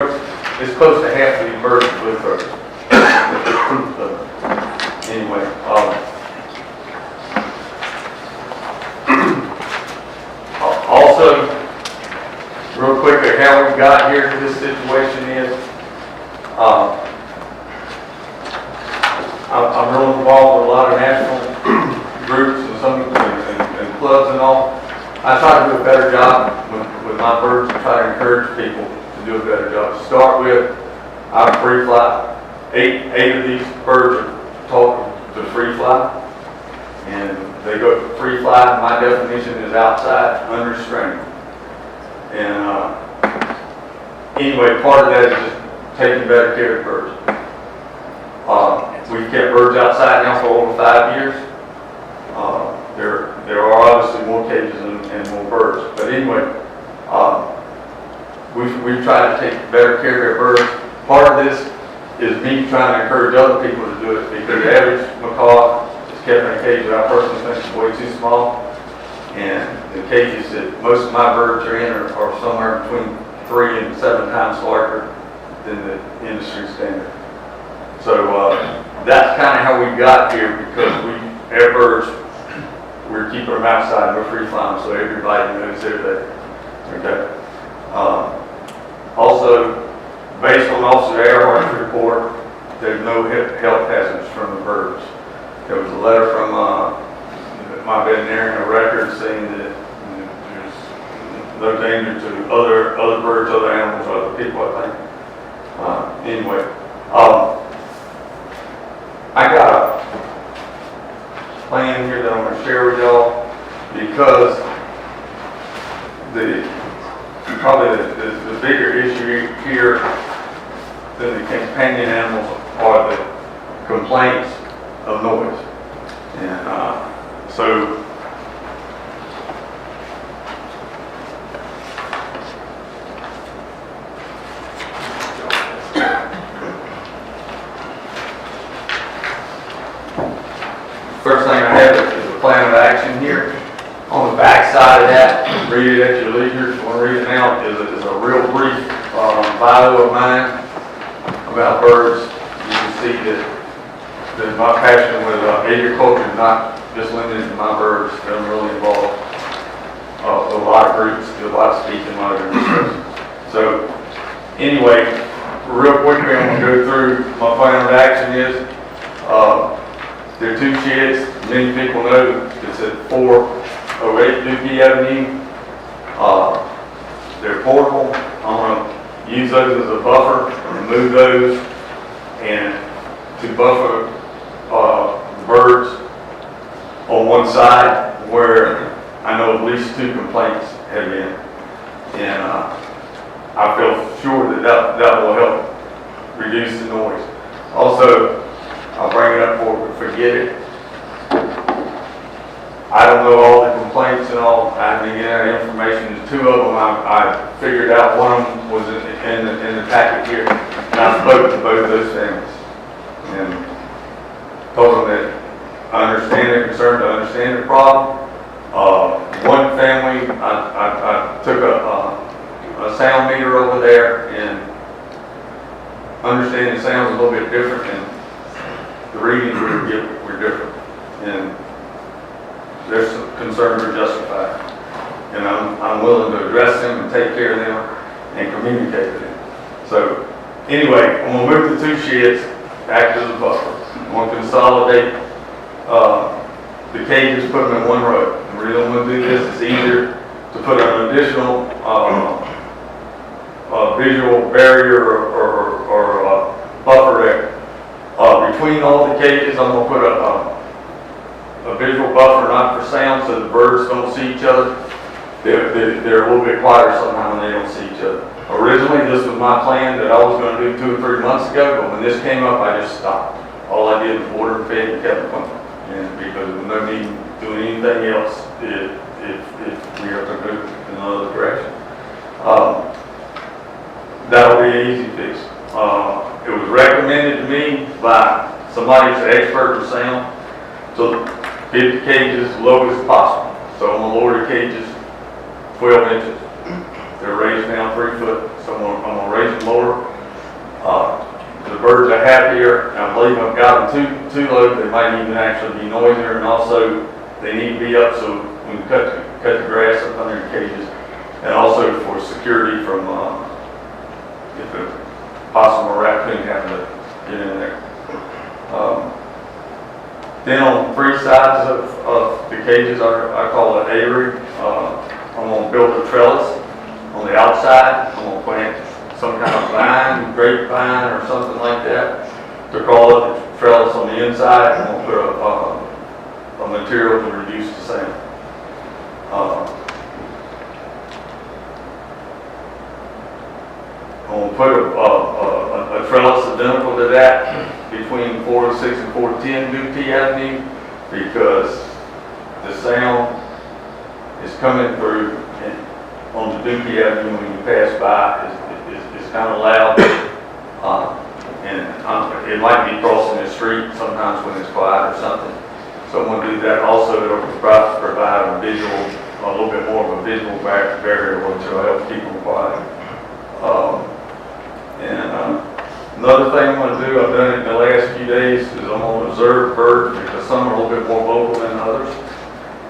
It's close to half the birds are blue throat. Anyway, also, real quick, how we got here to this situation is, I'm real involved with a lot of national groups and some and clubs and all. I try to do a better job with my birds and try to encourage people to do a better job. To start with, I'm free fly. Eight of these birds are taught to free fly, and they go free fly. My definition is outside, unrestrained. And anyway, part of that is just taking better care of birds. We've kept birds outside now for over 5 years. There are obviously more cages and more birds, but anyway, we've tried to take better care of our birds. Part of this is me trying to encourage other people to do it, because the average macaw is kept in a cage that I personally think is way too small, and the cages that most of my birds are in are somewhere between 3 and 7 times larger than the industry standard. So that's kind of how we got here, because our birds, we're keeping them outside, we're free flying, so everybody knows they're there. Okay. Also, based on Officer Earhart's report, there's no health hazards from the birds. There was a letter from my veterinarian record saying that there's no danger to other birds, other animals, other people, I think. Anyway, I got a plan here that I'm going to share with y'all, because probably the bigger issue here than the companion animals are the complaints of noise. And so first thing I have is a plan of action here. On the back side of that, read it at your leisure. If you want to read it now, is a real brief bio of mine about birds. You can see that my passion with agriculture is not just limited to my birds. I'm really involved with a lot of groups, do a lot of speaking, a lot of discussions. So anyway, real quickly, I'm going to go through my plan of action is, there are 2 sheds. Many people know it's at 408 Dookie Avenue. They're portable. I'm going to use those as a buffer and move those, and to buffer the birds on one side where I know at least 2 complaints have been. And I feel sure that will help reduce the noise. Also, I'll bring it up before we forget it. I don't know all the complaints and all. I haven't get that information. There's 2 of them I figured out. One of them was in the packet here. And I spoke to both of those families and told them that I understand their concern, I understand the problem. One family, I took a sound meter over there, and understanding the sound is a little bit different, and the readings were different, and their concerns are justified, and I'm willing to address them and take care of them and communicate with them. So anyway, I'm going to move the 2 sheds, act as a buffer. I'm going to consolidate the cages, put them in one row. The reason I'm going to do this is easier to put an additional visual barrier or buffer there. Between all the cages, I'm going to put a visual buffer, not for sound, so the birds don't see each other. They're a little bit quieter somehow when they don't see each other. Originally, this was my plan that I was going to do 2 or 3 months ago, but when this came up, I just stopped. All I did was water and fed and kept them, and because there's no need doing anything else if we have to move in another direction. That'll be an easy fix. It was recommended to me by somebody who's an expert in sound to get the cages as low as possible. So I'm going to lower the cages 12 inches. They're raised down 3 foot, So I'm gonna raise them lower. The birds are happier, and I believe I've got them too low. They might even actually be noisier, and also they need to be up so we can cut the grass up under the cages, and also for security from if a possum or raccoon happen to get in there. Then on 3 sides of the cages, I call it aviary. I'm going to build a trellis on the outside. I'm going to plant some kind of vine, grapevine or something like that to call it the trellis on the inside. I'm going to put a material to reduce the sound. I'm going to put a trellis identical to that between 406 and 410 Dupee Avenue, because the sound is coming through on the Dupee Avenue when you pass by is kind of loud, and it might be crossing the street sometimes when it's quiet or something. So I'm going to do that. Also, it'll provide a little bit more of a visual barrier, which will help keep them quiet. Another thing I'm going to do, I've done it in the last few days, is I'm going to observe birds, because some are a little bit more vocal than others.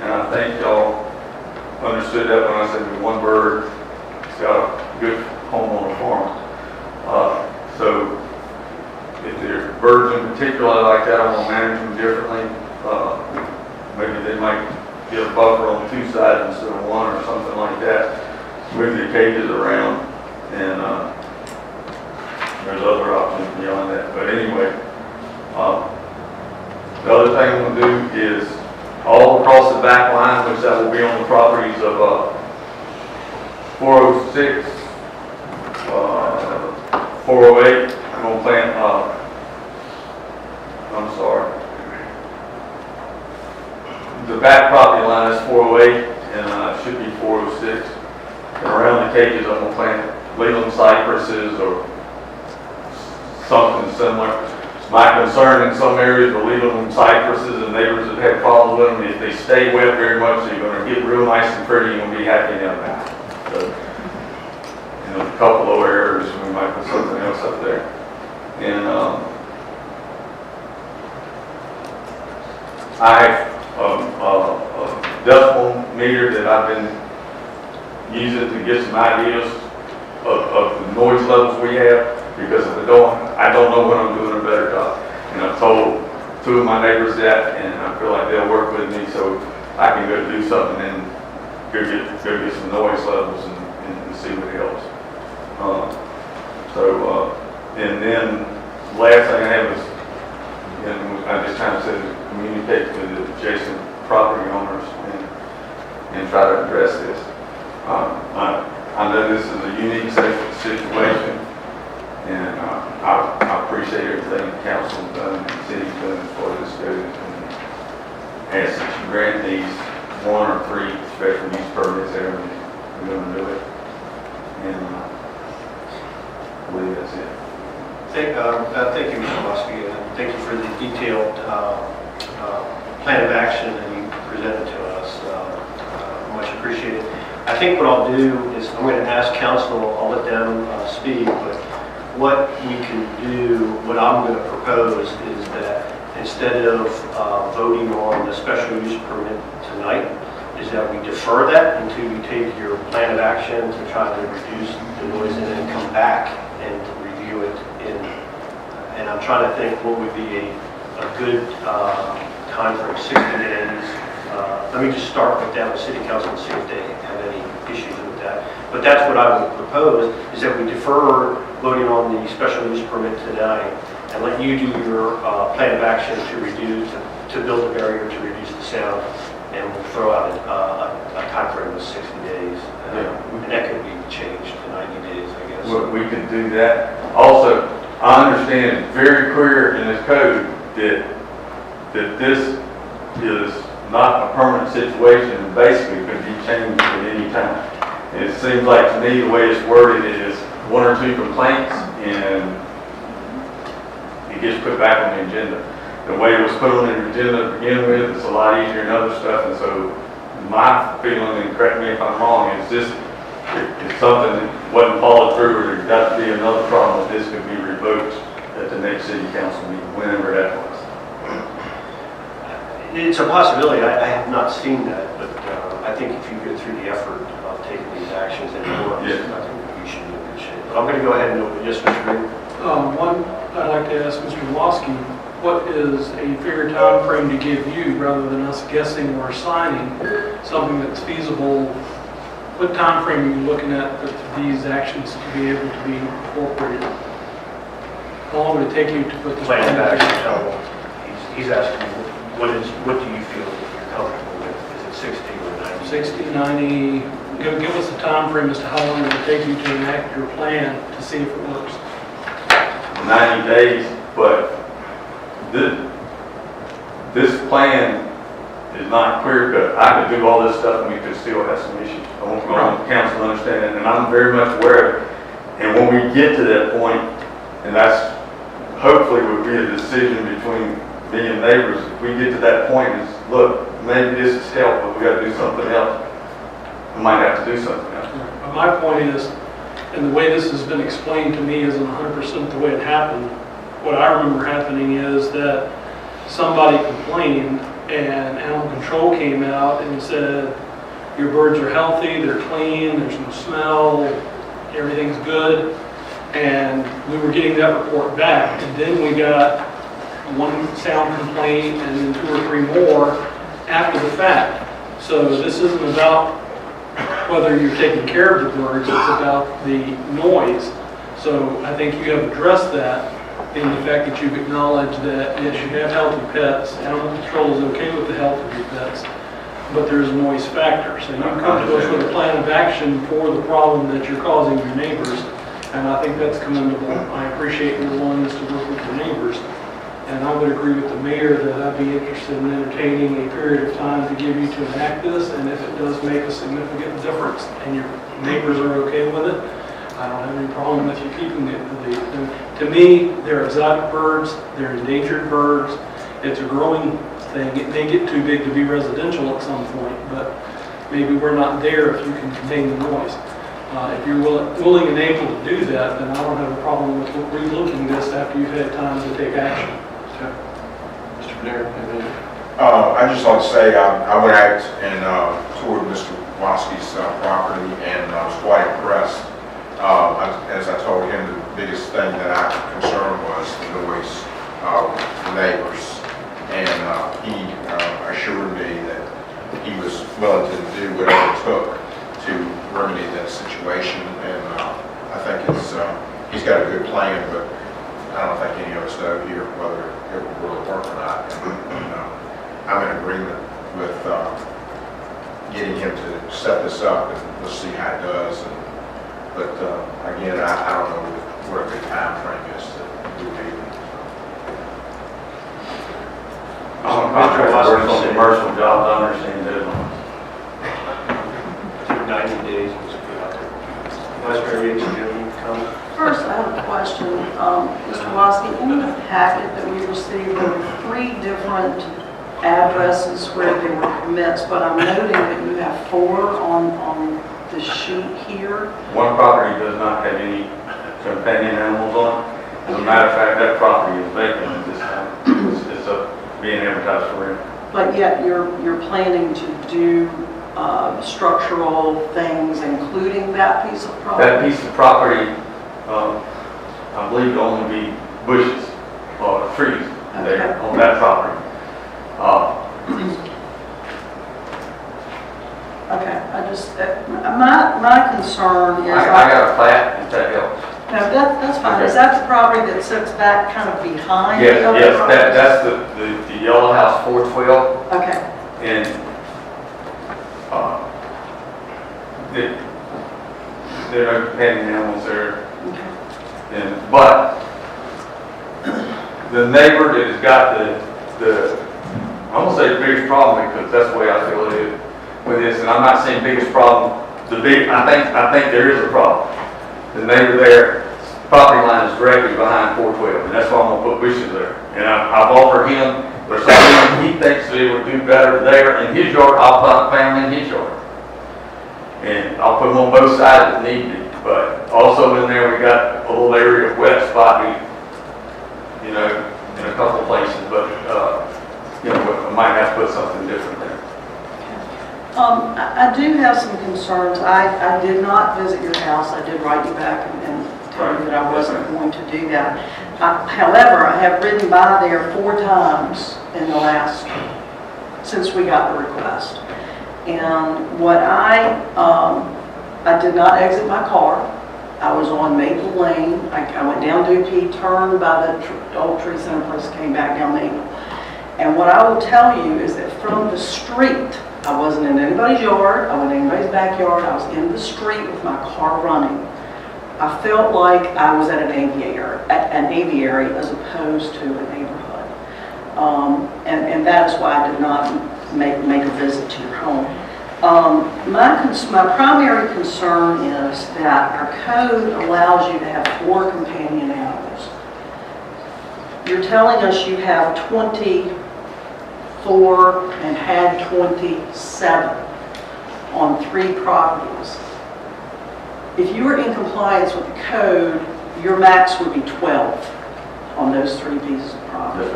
And I think y'all understood that when I said that one bird has got a good home on a farm. So if there are birds in particular like that, I'm going to manage them differently. Maybe they might get a buffer on 2 sides instead of 1 or something like that. Move the cages around, and there's other options beyond that. But anyway, the other thing I'm going to do is all across the back line, which that will be on the properties of 406, 408. I'm going to plant, I'm sorry. The back property line is 408, and it should be 406. And around the cages, I'm going to plant Leland cypresses or something similar. My concern in some areas with Leland cypresses and neighbors that have problems with them, if they stay wet very much, you're going to get real nice and pretty, you're going to be happy in that. So, a couple low areas, we might put something else up there. And I have a decibel meter that I've been using to get some ideas of the noise levels we have, because if I don't know when I'm doing a better job. And I've told 2 of my neighbors that, and I feel like they'll work with me so I can go do something and go get some noise levels and see what helps. And then last thing I have is, I just kind of said, communicate with the adjacent property owners and try to address this. I know this is a unique situation, and I appreciate everything the council has done and the city's done as far as this goes. And ask that you grant these 1 or 3 special use permits there, and we're going to do it. And I believe that's it. Thank you, Mr. Muskie, and thank you for the detailed plan of action that you presented to us. Much appreciated. I think what I'll do is I'm going to ask council, I'll let them speak, but what we can do, what I'm going to propose is that instead of voting on the special use permit tonight, is that we defer that until you take your plan of action to try to reduce the noise and then come back and review it and I'm trying to think what would be a good time frame, 60 days. Let me just start with that with City Council and see if they have any issues with that. But that's what I would propose, is that we defer voting on the special use permit tonight and let you do your plan of action to build a barrier to reduce the sound, and we'll throw out a time frame of 60 days. And that could be changed to 90 days, I guess. Well, we could do that. Also, I understand very clear in this code that this is not a permanent situation and basically could be changed at any time. And it seems like to me the way it's worded is 1 or 2 complaints and it gets put back on the agenda. The way it was put on the agenda to begin with, it's a lot easier than other stuff, and so my feeling, and correct me if I'm wrong, is this if something wasn't followed through, or there got to be another problem, that this could be revoked at the next city council meeting, whenever that was. It's a possibility. I have not seen that, but I think if you get through the effort of taking these actions and it works, Yeah. I think you should be in good shape. But I'm going to go ahead and open. Yes, Mr. Green? One, I'd like to ask Mr. Waskey, what is a fair time frame to give you, rather than us guessing or signing something that's feasible? What time frame are you looking at for these actions to be able to be incorporated? How long would it take you to put this Plan of together? action. He's asking me, what do you feel you're comfortable with? Is it 60 or 90? 60, 90, give us a time frame as to how long it would take you to enact your plan to see if it works. 90 days, but this plan is not clear cut. I could do all this stuff and we could still have some issues. I want the council to understand that, and I'm very much aware of it. And when we get to that point, and that's hopefully would be a decision between me and neighbors, if we get to that point, is look, maybe this is help, but we got to do something else. We might have to do something else. But my point is, and the way this has been explained to me isn't 100% the way it happened. What I remember happening is that somebody complained and animal control came out and said, your birds are healthy, they're clean, there's no smell, everything's good. And we were getting that report back. And then we got one sound complaint and then 2 or 3 more after the fact. So this isn't about whether you're taking care of the birds, it's about the noise. So I think you have addressed that in the fact that you've acknowledged that, yes, you have healthy pets, animal control is okay with the health of your pets, but there's a noise factor. So you come to us with a plan of action for the problem that you're causing your neighbors, and I think that's commendable. I appreciate your willingness to work with your neighbors. And I would agree with the mayor that I'd be interested in entertaining a period of time to give you to enact this, and if it does make a significant difference and your neighbors are okay with it, I don't have any problem with you keeping it. To me, they're exotic birds, they're endangered birds, it's a growing thing. It may get too big to be residential at some point, but maybe we're not there if you can contain the noise. If you're willing and able to do that, then I don't have a problem with relooking this after you've had time to take action. Mr. Panera, I'd just like to say I went out and toured Mr. Waskey's property and I was quite impressed. As I told him, the biggest thing that I was concerned was the noise of the neighbors. And he assured me that he was willing to do whatever it took to remedy that situation. And I think he's got a good plan, but I don't think any of us know here whether it will really work or not. And I'm in agreement with getting him to set this up, and we'll see how it does. But again, I don't know what a good time frame is to do it. I'm a contractor working on commercial jobs, I understand that. 90 days was good out there. Vice Mayor Yates, do you have any comment? First, I have a question. Mr. Waskey, in the packet that we received, there were 3 different addresses where there were permits, but I'm noting that you have 4 on the sheet here. One property does not have any companion animals on it. As a matter of fact, that property is vacant at this time. It's being advertised for rent. But yet you're planning to do structural things, including that piece of property? That piece of property, I believe will only be bushes or trees there on that property. Okay, my concern is... I got a plat, if that helps. No, that's fine. Okay. Is that the property that sits back kind of behind the Yes, other yes, properties? that's the yellow house 412, Okay, and there are no companion animals there. okay. But the neighbor that has got I'm gonna say the biggest problem, because that's the way I feel it is with this, and I'm not saying biggest problem, I think there is a problem. The neighbor there, property line is directly behind 412, and that's why I'm gonna put bushes there. And I've offered him, there's something he thinks that it would do better there in his yard, I'll plant them in his yard. And I'll put them on both sides if need be, but also in there, we got a little area of wet spot, you know, in a couple places, but, you know, I might have to put something different there. I do have some concerns. I did not visit your house. I did write you back and tell you that I wasn't going to do that. However, I have ridden by there 4 times in the last, since we got the request. And what I did not exit my car. I was on Maple Lane. I went down Dupee, turned by the old tree center place, came back down Maple. And what I will tell you is that from the street, I wasn't in anybody's yard, I wasn't in anybody's backyard, I was in the street with my car running. I felt like I was at an aviary as opposed to a neighborhood. And that is why I did not make a visit to your home. My primary concern is that our code allows you to have 4 companion animals. You're telling us you have 24 and had 27 on 3 properties. If you were in compliance with the code, your max would be 12 on those 3 pieces of property.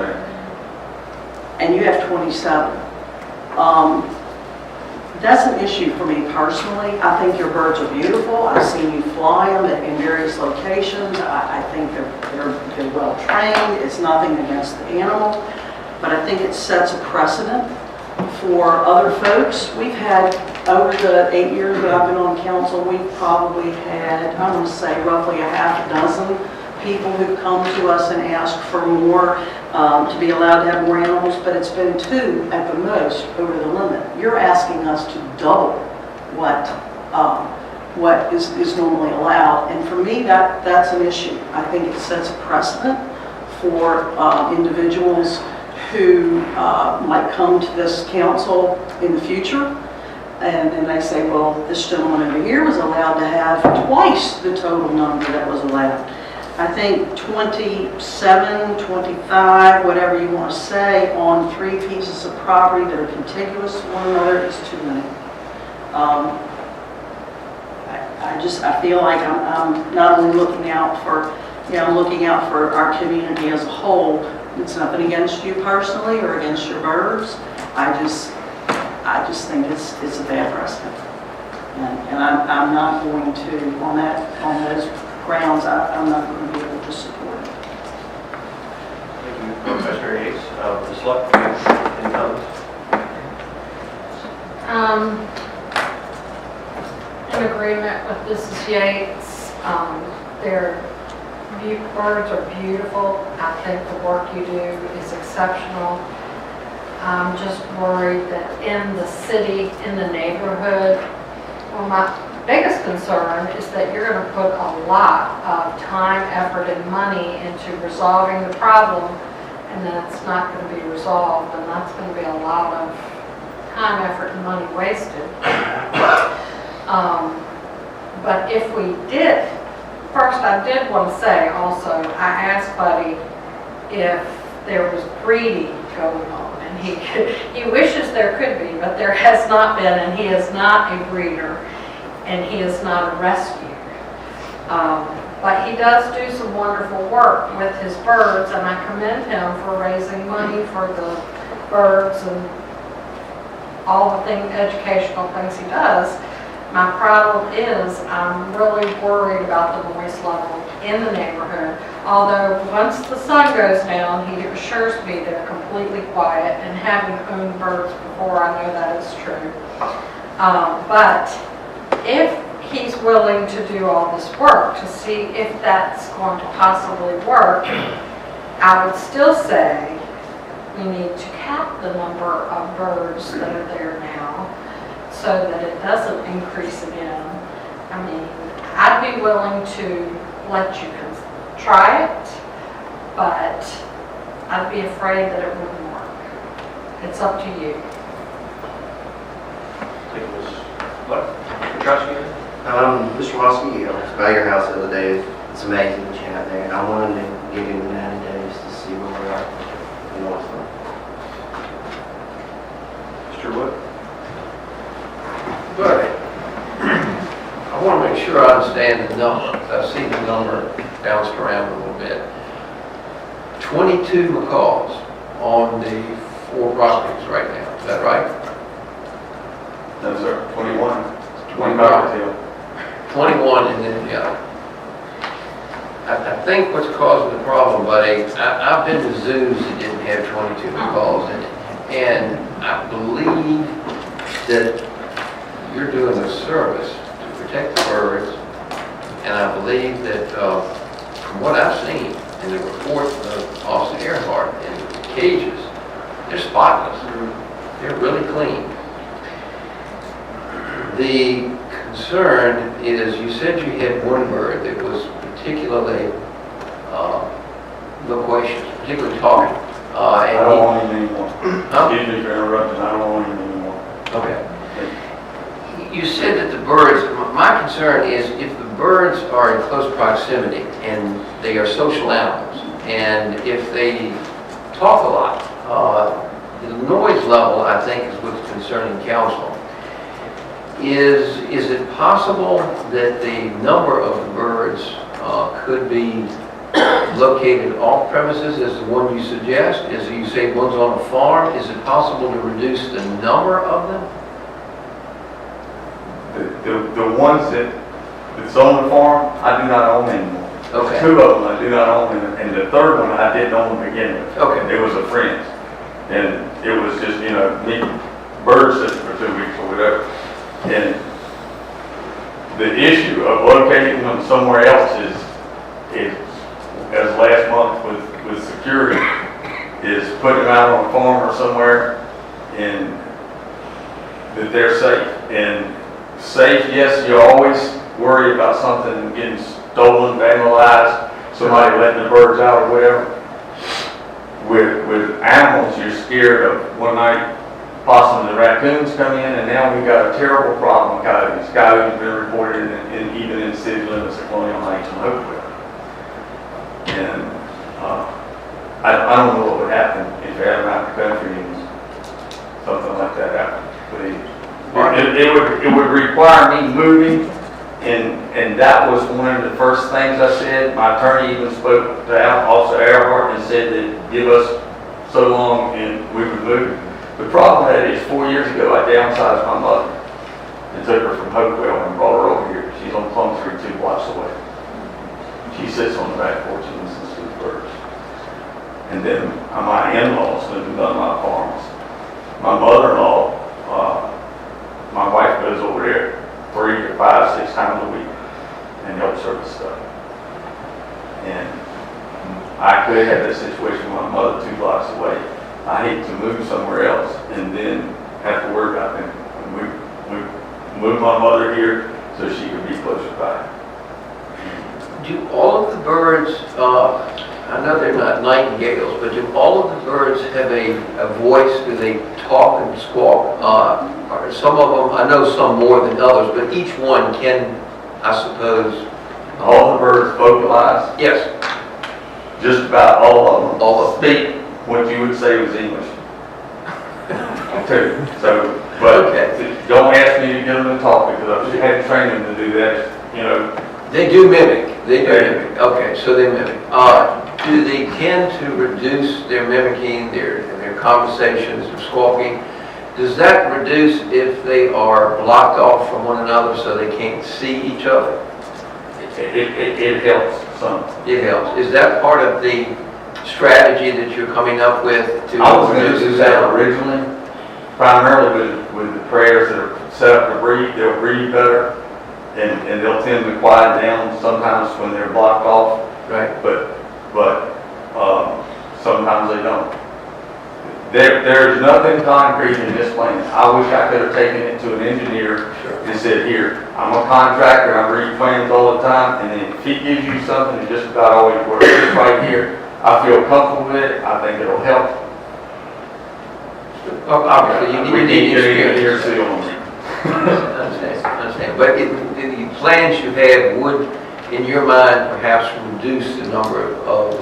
And you have 27. That's an issue for me personally. I think your birds are beautiful. I've seen you fly them in various locations. I think they're well trained. It's nothing against the animal, but I think it sets a precedent for other folks. We've had, over the 8 years that I've been on council, we've probably had, I'm going to say roughly a half a dozen people who've come to us and asked for more, to be allowed to have more animals, but it's been 2 at the most over the limit. You're asking us to double what is normally allowed, and for me that's an issue. I think it sets a precedent for individuals who might come to this council in the future, and they say, well, this gentleman over here was allowed to have twice the total number that was allowed. I think 27, 25, whatever you want to say, on 3 pieces of property that are contiguous to one another is too many. I feel like I'm not only looking out for, looking out for our community as a whole. It's nothing against you personally or against your birds. I just think it's a bad precedent, and I'm not going to on those grounds. I'm not going to be able to support it. Thank you, Professor Yates. Ms. Luck, any comments? In agreement with Mrs. Yates. Their birds are beautiful. I think the work you do is exceptional. I'm just worried that in the city, in the neighborhood, well, my biggest concern is that you're going to put a lot of time, effort, and money into resolving the problem, and then it's not going to be resolved, and that's going to be a lot of time, effort, and money wasted. But if we did, first I did want to say also, I asked Buddy if there was breeding going on, and he wishes there could be, but there has not been, and he is not a breeder, and he is not a rescue. But he does do some wonderful work with his birds, and I commend him for raising money for the birds and all the educational things he does. My problem is I'm really worried about the noise level in the neighborhood. Although once the sun goes down, he assures me they're completely quiet, and having owned birds before, I know that is true. But if he's willing to do all this work to see if that's going to possibly work, I would still say we need to cap the number of birds that are there now, so that it doesn't increase again. I mean, I'd be willing to let you try it, but I'd be afraid that it wouldn't work. It's up to you. Thank you, Ms. Luck. Mr. Trusty? Mr. Waskey, I was by your house the other day. It's amazing what you have there, and I wanted to give you 90 days to see where we're at in Northland. Mr. Wood? But sure I understand the number. I see the number bounced around a little bit. 22 macaws on the 4 properties right now, is that right? No, sir, 21. 21. 21 and then, yeah. I think what's causing the problem, buddy, I've been to zoos that didn't have 22 macaws in it. And I believe that you're doing a service to protect the birds. And I believe that, from what I've seen in the report of Officer Earhart in the cages, they're spotless. They're really clean. The concern is, you said you had one bird that was particularly loquacious, particularly talking. I don't want him anymore. Huh? Excuse me for interrupting, I don't want him anymore. Okay. You said that the birds, my concern is if the birds are in close proximity and they are social animals, and if they talk a lot, the noise level, I think, is what's concerning council. Is it possible that the number of the birds could be located off premises as the one you suggest? As you say, one's on a farm, is it possible to reduce the number of them? The ones that's on the farm, I do not own anymore. Okay. 2 of them I do not own, and the 3rd one I didn't own to begin with. Okay. It was a friend's, and it was just, me bird sitting for 2 weeks or whatever. And the issue of locating them somewhere else is as last month with security, is putting them out on a farm or somewhere and that they're safe. And safe, yes, you always worry about something getting stolen, vandalized, somebody letting the birds out or whatever. With animals, you're scared of one night possum and the raccoons come in, and now we've got a terrible problem with coyotes. Coyotes have been reported even in city limits of Colonial Heights and Hopewell. And I don't know what would happen if they had them out in the country and something like that happened. But it would require me moving, and that was one of the first things I said. My attorney even spoke to Officer Earhart and said that give us so long and we would move. The problem with that is 4 years ago I downsized my mother and took her from Hopewell and brought her over here. She's on Plum Street 2 blocks away. She sits on the back porch and listens to the birds. And then my in-laws live in my farms. My mother-in-law, my wife goes over there 3 to 5, 6 times a week and helps her with stuff. And I could have that situation with my mother 2 blocks away. I hate to move somewhere else and then have to worry about them. We moved my mother here so she could be closer by. Do all of the birds, I know they're not nightingales, but do all of the birds have a voice? Do they talk and squawk? Some of them, I know some more than others, but each one can, I suppose. All the birds vocalize? Yes. Just about all of them. All of them. Speak what you would say was English. Too. So, but Okay. Don't ask me to get them to talk because I've had to train them to do that, They do mimic. They do mimic. Okay, so they mimic. Do they tend to reduce their mimicking, their conversations, their squawking? Does that reduce if they are blocked off from one another so they can't see each other? It helps some. It helps. Is that part of the strategy that you're coming up with to I was going to reduce do the that sound? originally, primarily with the prayers that are set up to breathe. They'll breathe better, and they'll tend to quiet down sometimes when they're blocked off. Right. But sometimes they don't. There's nothing concrete in this plan. I wish I could have taken it to an engineer and said, here, I'm a contractor, I read plans all the time, and then if he gives you something that just about always works, it's right here, I feel comfortable with it, I think it'll help. Obviously, you need ear experience. seal on it. Understand. But the plans you have would, in your mind, perhaps reduce the number of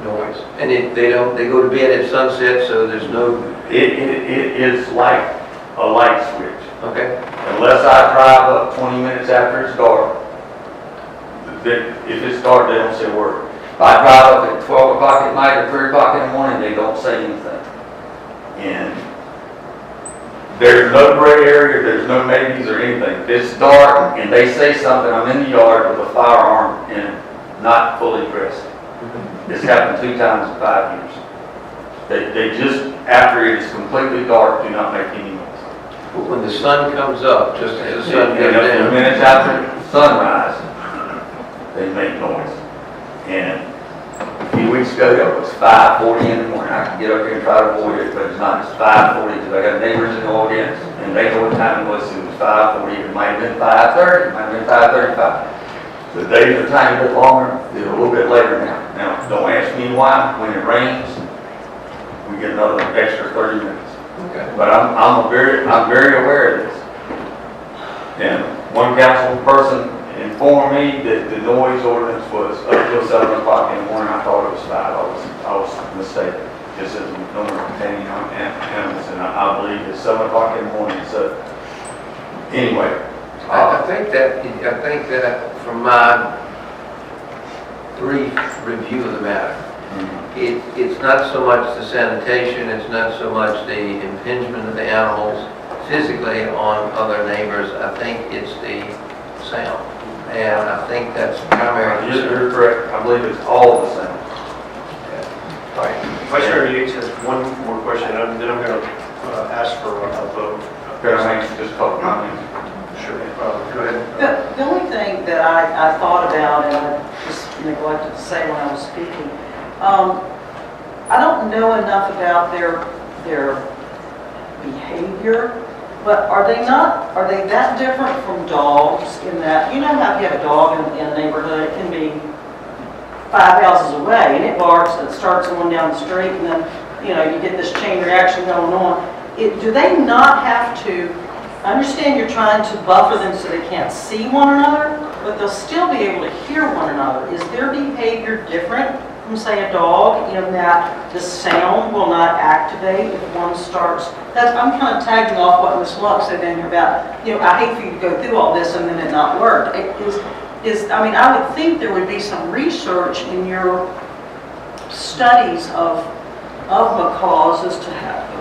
noise. And they go to bed at sunset, so there's no. It is like a light switch. Okay. Unless I drive up 20 minutes after it's dark, if it's dark, they don't say a word. If I drive up at 12 o'clock at night or 3 o'clock in the morning, they don't say anything. And there's no gray area, there's no maybes or anything. If it's dark and they say something, I'm in the yard with a firearm and not fully dressed. It's happened 2 times in 5 years. They just, after it is completely dark, do not make any noise. But when the sun comes up, just as the sun And goes a few down. minutes after sunrise, they make noise. And a few weeks ago, it was 5:40 in the morning. I can get up here and try to avoid it, but it's not. It's 5:40 because I got neighbors in the audience, and they know what time it was. It was 5:40. It might have been 5:30. It might have been 5:35. The days are a tiny bit longer. They're a little bit later now. Now, don't ask me why. When it rains, we get another extra 30 minutes. Okay. But I'm very aware of this. And one council person informed me that the noise ordinance was up till 7 o'clock in the morning. I thought it was 5. I was mistaken. It says no more containing animals, and I believe it's 7 o'clock in the morning. So anyway, I think that from my brief review of the matter, it's not so much the sanitation, it's not so much the impingement of the animals physically on other neighbors. I think it's the sound. And I think that's primary concern. you're correct. I believe it's all the same. Vice Chair Yates has one more question, and then I'm going to ask for a vote. Can I make just a couple comments? Sure. Go ahead. The only thing that I thought about, and I just neglected to say when I was speaking, I don't know enough about their behavior, but are they that different from dogs in that, you know how you have a dog in a neighborhood, it can be 5 houses away, and it barks, and it starts going down the street, and then, you know, you get this chain reaction going on. Do they not have to, I understand you're trying to buffer them so they can't see one another, but they'll still be able to hear one another. Is their behavior different from, say, a dog, in that the sound will not activate if one starts? I'm kind of tagging off what Ms. Lux said in here about, you know, I hate for you to go through all this and then it not work. I mean, I would think there would be some research in your studies of macaws as to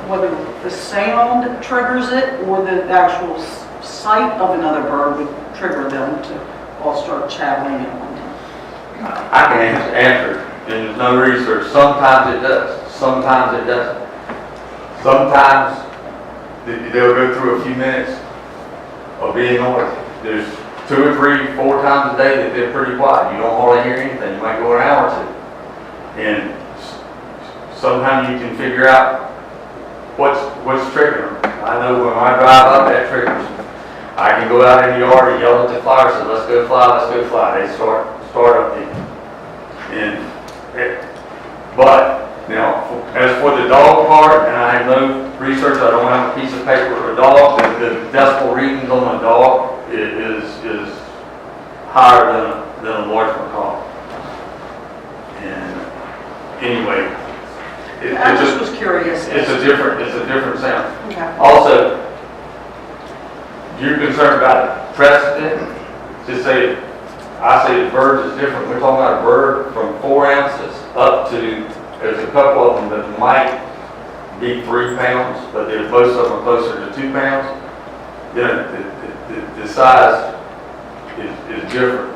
whether the sound triggers it or the actual sight of another bird would trigger them to all start chattering at one time. I can answer, and there's no research. Sometimes it does, sometimes it doesn't. Sometimes they'll go through a few minutes of being noisy. There's 2 or 3, 4 times a day that they're pretty quiet. You don't hardly hear anything. You might go an hour or 2. And sometimes you can figure out what's triggering them. I know when I drive up, that triggers them. I can go out in the yard and yell at the fly, say, let's go fly, let's go fly. They start up there. But, now, as for the dog part, and I have no research, I don't have a piece of paper for a dog, the decibel readings on a dog is higher than a large macaw. And anyway, I just was curious. it's a different sound. Okay. Also, you're concerned about precedent. Just say, I say the birds is different. We're talking about a bird from 4 ounces up to, there's a couple of them that might be 3 pounds, but most of them are closer to 2 pounds. The size is different.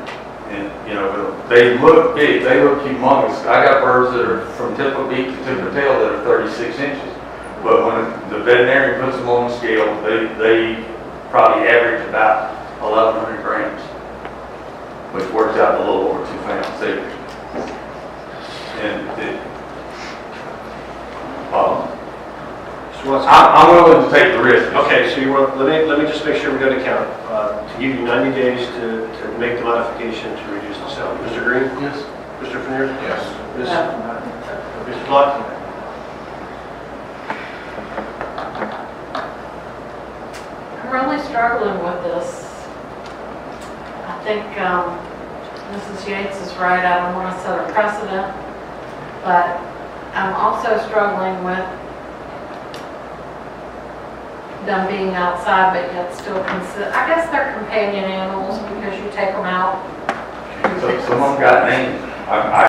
And, you know, they look big, they look humongous. I got birds that are from tip of beak to tip of tail that are 36 inches. But when the veterinarian puts them on the scale, they probably average about 1,100 grams, which works out a little over 2 pounds. I'm willing to take the risk. Okay, so you want, let me just make sure we go to count. To give you 90 days to make the modification to reduce the sound. Mr. Green? Yes. Mr. Fanner? Yes. Ms. Block? I'm really struggling with this. I think Mrs. Yates is right. I don't want to set a precedent, but I'm also struggling with them being outside, but yet still I guess they're companion animals because you take them out to Some of them got names. I